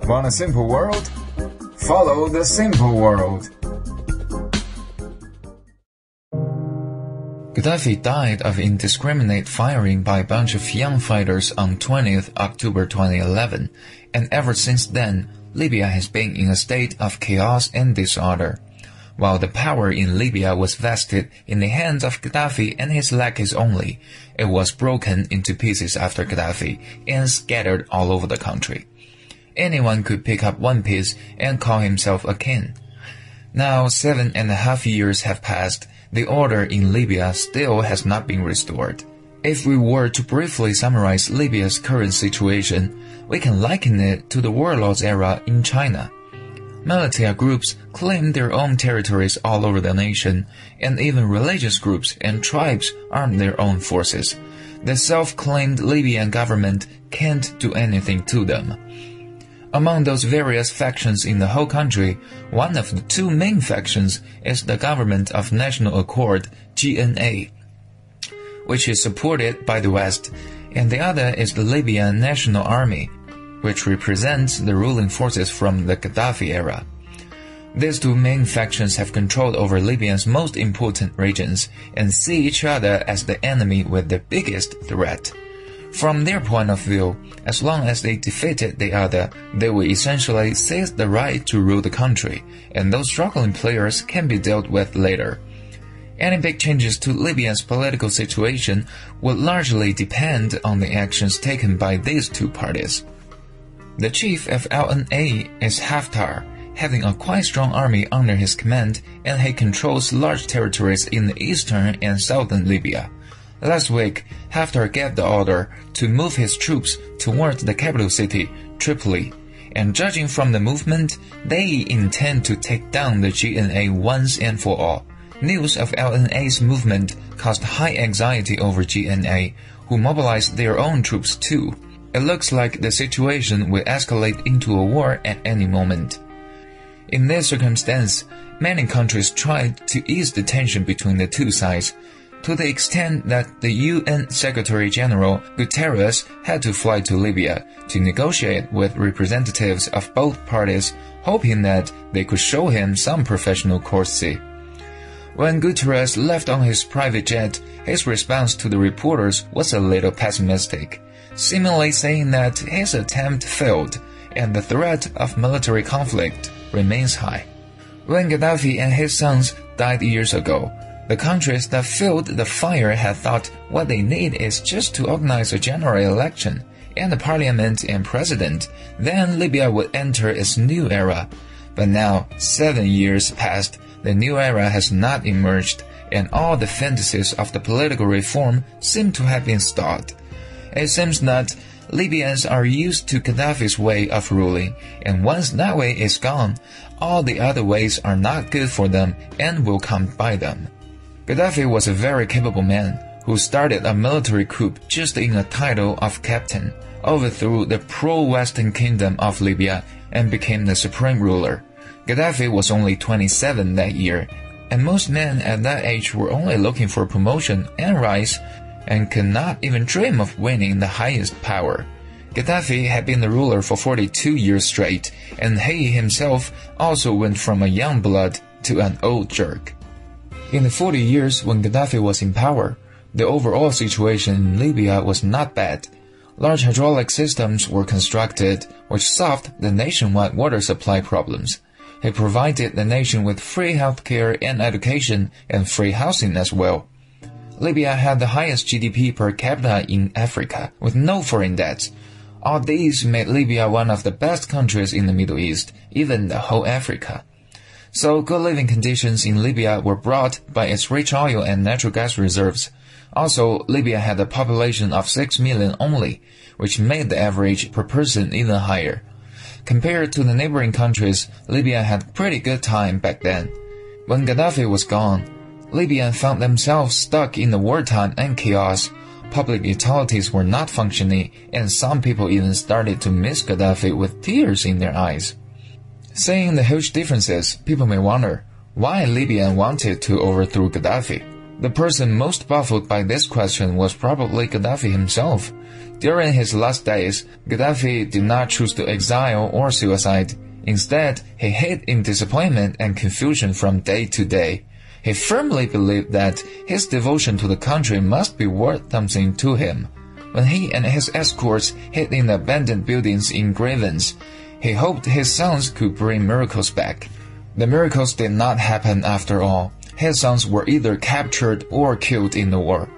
Want a simple world? Follow the simple world. Gaddafi died of indiscriminate firing by a bunch of young fighters on 20th October 2011, and ever since then, Libya has been in a state of chaos and disorder. While the power in Libya was vested in the hands of Gaddafi and his lackeys only, it was broken into pieces after Gaddafi and scattered all over the country. Anyone could pick up one piece and call himself a king. Now 7.5 years have passed. The order in Libya still has not been restored. If we were to briefly summarize Libya's current situation, we can liken it to the warlords era in China. Militia groups claim their own territories all over the nation, and even religious groups and tribes arm their own forces. The self-claimed Libyan government can't do anything to them. Among those various factions in the whole country, one of the two main factions is the Government of National Accord, GNA, which is supported by the West, and the other is the Libyan National Army, which represents the ruling forces from the Gaddafi era. These two main factions have control over Libya's most important regions and see each other as the enemy with the biggest threat. From their point of view, as long as they defeated the other, they will essentially seize the right to rule the country, and those struggling players can be dealt with later. Any big changes to Libya's political situation will largely depend on the actions taken by these two parties. The chief of LNA is Haftar, having a quite strong army under his command, and he controls large territories in the eastern and southern Libya. Last week, Haftar gave the order to move his troops towards the capital city, Tripoli, and judging from the movement, they intend to take down the GNA once and for all. News of LNA's movement caused high anxiety over GNA, who mobilized their own troops too. It looks like the situation will escalate into a war at any moment. In this circumstance, many countries tried to ease the tension between the two sides, to the extent that the UN Secretary-General Guterres had to fly to Libya to negotiate with representatives of both parties, hoping that they could show him some professional courtesy. When Guterres left on his private jet, his response to the reporters was a little pessimistic, seemingly saying that his attempt failed and the threat of military conflict remains high. When Gaddafi and his sons died years ago, the countries that fueled the fire had thought what they need is just to organize a general election and a parliament and president, then Libya would enter its new era. But now, 7 years passed, the new era has not emerged, and all the fantasies of the political reform seem to have been stalled. It seems that Libyans are used to Gaddafi's way of ruling, and once that way is gone, all the other ways are not good for them and will come by them. Gaddafi was a very capable man who started a military coup just in a title of captain, overthrew the pro-Western kingdom of Libya, and became the supreme ruler. Gaddafi was only 27 that year, and most men at that age were only looking for promotion and rise, and could not even dream of winning the highest power. Gaddafi had been the ruler for 42 years straight, and he himself also went from a young blood to an old jerk. In the 40 years when Gaddafi was in power, the overall situation in Libya was not bad. Large hydraulic systems were constructed, which solved the nationwide water supply problems. He provided the nation with free healthcare and education and free housing as well. Libya had the highest GDP per capita in Africa, with no foreign debts. All these made Libya one of the best countries in the Middle East, even the whole Africa. So good living conditions in Libya were brought by its rich oil and natural gas reserves. Also, Libya had a population of 6 million only, which made the average per person even higher. Compared to the neighboring countries, Libya had a pretty good time back then. When Gaddafi was gone, Libyans found themselves stuck in the wartime and chaos. Public utilities were not functioning, and some people even started to miss Gaddafi with tears in their eyes. Seeing the huge differences, people may wonder why Libya wanted to overthrow Gaddafi. The person most baffled by this question was probably Gaddafi himself. During his last days, Gaddafi did not choose to exile or suicide. Instead, he hid in disappointment and confusion from day to day. He firmly believed that his devotion to the country must be worth something to him. When he and his escorts hid in abandoned buildings in Gravens, he hoped his sons could bring miracles back. The miracles did not happen after all. His sons were either captured or killed in the war.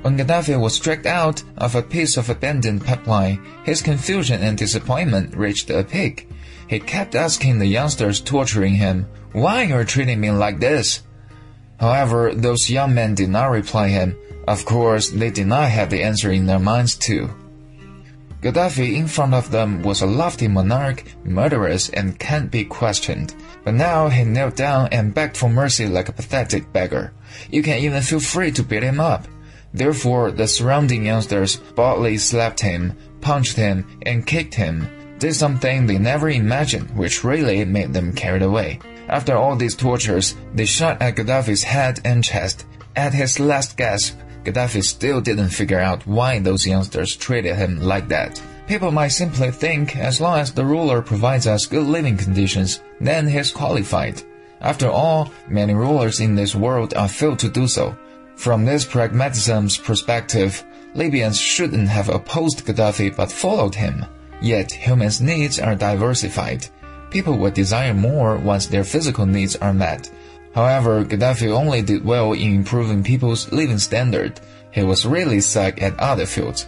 When Gaddafi was dragged out of a piece of abandoned pipeline, his confusion and disappointment reached a peak. He kept asking the youngsters torturing him, "Why are you treating me like this?" However, those young men did not reply him. Of course, they did not have the answer in their minds too. Gaddafi in front of them was a lofty monarch, murderous, and can't be questioned. But now he knelt down and begged for mercy like a pathetic beggar. You can even feel free to beat him up. Therefore, the surrounding youngsters boldly slapped him, punched him, and kicked him, did something they never imagined, which really made them carried away. After all these tortures, they shot at Gaddafi's head and chest. At his last gasp, Gaddafi still didn't figure out why those youngsters treated him like that. People might simply think as long as the ruler provides us good living conditions, then he's qualified. After all, many rulers in this world are failed to do so. From this pragmatism's perspective, Libyans shouldn't have opposed Gaddafi but followed him. Yet humans' needs are diversified. People will desire more once their physical needs are met. However, Gaddafi only did well in improving people's living standard. He was really stuck at other fields.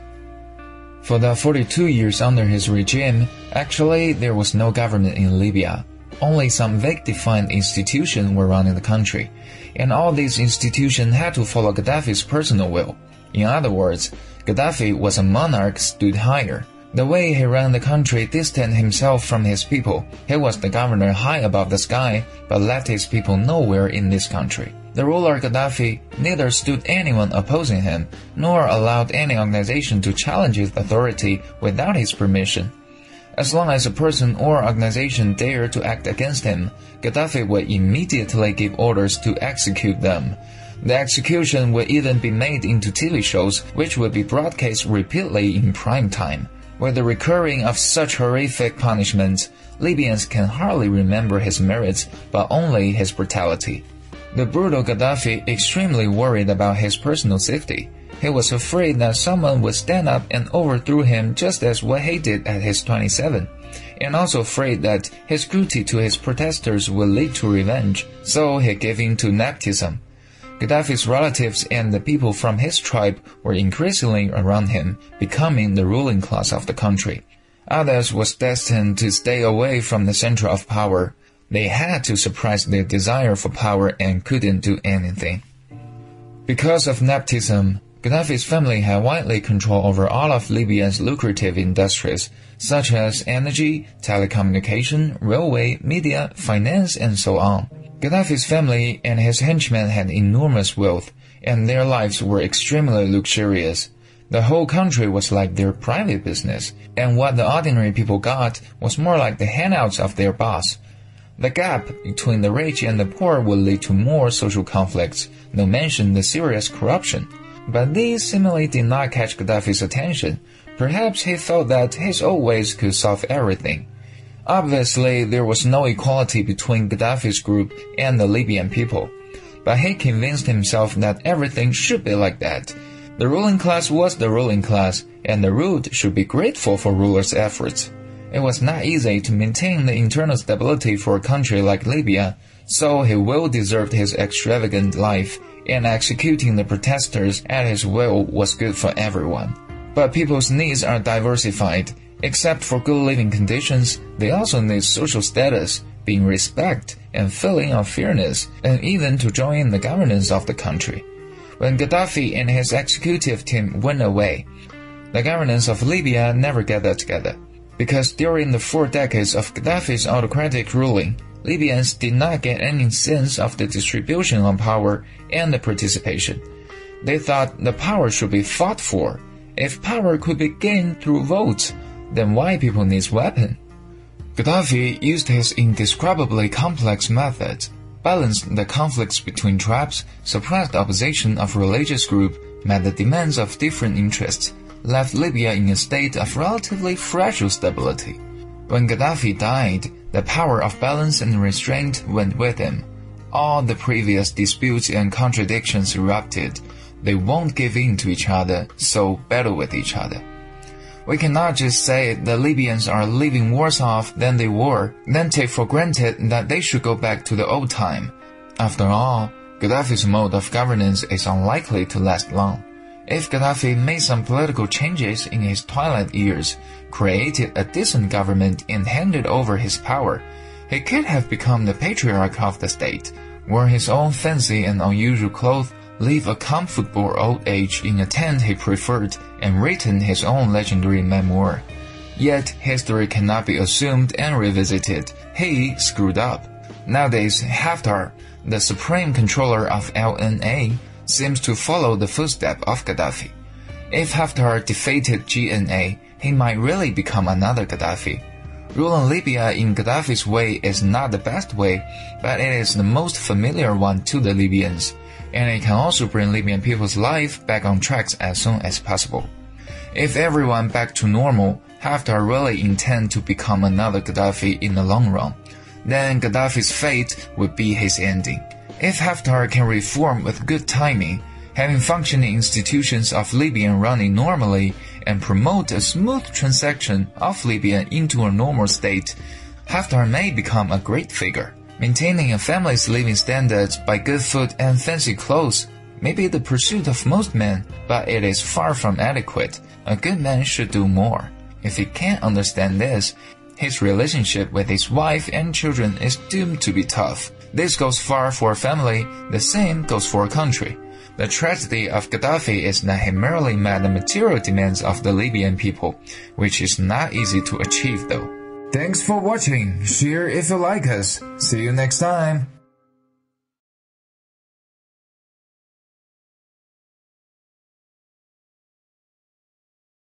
For the 42 years under his regime, actually there was no government in Libya. Only some vague defined institutions were running the country, and all these institutions had to follow Gaddafi's personal will. In other words, Gaddafi was a monarch stood higher. The way he ran the country distanced himself from his people. He was the governor high above the sky, but left his people nowhere in this country. The ruler Gaddafi neither stood anyone opposing him, nor allowed any organization to challenge his authority without his permission. As long as a person or organization dared to act against him, Gaddafi would immediately give orders to execute them. The execution would even be made into TV shows, which would be broadcast repeatedly in prime time. With the recurring of such horrific punishments, Libyans can hardly remember his merits, but only his brutality. The brutal Gaddafi extremely worried about his personal safety. He was afraid that someone would stand up and overthrow him just as what he did at his 27, and also afraid that his cruelty to his protesters would lead to revenge, so he gave in to nepotism. Gaddafi's relatives and the people from his tribe were increasingly around him, becoming the ruling class of the country. Others was destined to stay away from the center of power. They had to suppress their desire for power and couldn't do anything. Because of nepotism, Gaddafi's family had widely control over all of Libya's lucrative industries, such as energy, telecommunication, railway, media, finance, and so on. Gaddafi's family and his henchmen had enormous wealth, and their lives were extremely luxurious. The whole country was like their private business, and what the ordinary people got was more like the handouts of their boss. The gap between the rich and the poor would lead to more social conflicts, not mention the serious corruption. But these seemingly did not catch Gaddafi's attention. Perhaps he thought that his old ways could solve everything. Obviously, there was no equality between Gaddafi's group and the Libyan people, but he convinced himself that everything should be like that. The ruling class was the ruling class, and the ruled should be grateful for rulers' efforts. It was not easy to maintain the internal stability for a country like Libya, so he well deserved his extravagant life, and executing the protesters at his will was good for everyone. But people's needs are diversified. Except for good living conditions, they also need social status, being respect, and feeling of fairness, and even to join the governance of the country. When Gaddafi and his executive team went away, the governance of Libya never gathered together. Because during the 4 decades of Gaddafi's autocratic ruling, Libyans did not get any sense of the distribution of power and the participation. They thought the power should be fought for. If power could be gained through votes, then why people need weapons? Gaddafi used his indescribably complex methods, balanced the conflicts between tribes, suppressed the opposition of religious groups, met the demands of different interests, left Libya in a state of relatively fragile stability. When Gaddafi died, the power of balance and restraint went with him. All the previous disputes and contradictions erupted. They won't give in to each other, so battle with each other. We cannot just say the Libyans are living worse off than they were, then take for granted that they should go back to the old time. After all, Gaddafi's mode of governance is unlikely to last long. If Gaddafi made some political changes in his twilight years, created a decent government and handed over his power, he could have become the patriarch of the state, wore his own fancy and unusual clothes, live a comfortable old age in a tent he preferred, and written his own legendary memoir. Yet history cannot be assumed and revisited. He screwed up. Nowadays, Haftar, the supreme controller of LNA, seems to follow the footsteps of Gaddafi. If Haftar defeated GNA, he might really become another Gaddafi. Ruling Libya in Gaddafi's way is not the best way, but it is the most familiar one to the Libyans, and it can also bring Libyan people's life back on track as soon as possible. If everyone back to normal, Haftar really intend to become another Gaddafi in the long run, then Gaddafi's fate would be his ending. If Haftar can reform with good timing, having functioning institutions of Libyan running normally, and promote a smooth transition of Libya into a normal state, Haftar may become a great figure. Maintaining a family's living standards by good food and fancy clothes may be the pursuit of most men, but it is far from adequate. A good man should do more. If he can't understand this, his relationship with his wife and children is doomed to be tough. This goes far for a family, the same goes for a country. The tragedy of Gaddafi is that he merely met the material demands of the Libyan people, which is not easy to achieve though. Thanks for watching. Share if you like us. See you next time.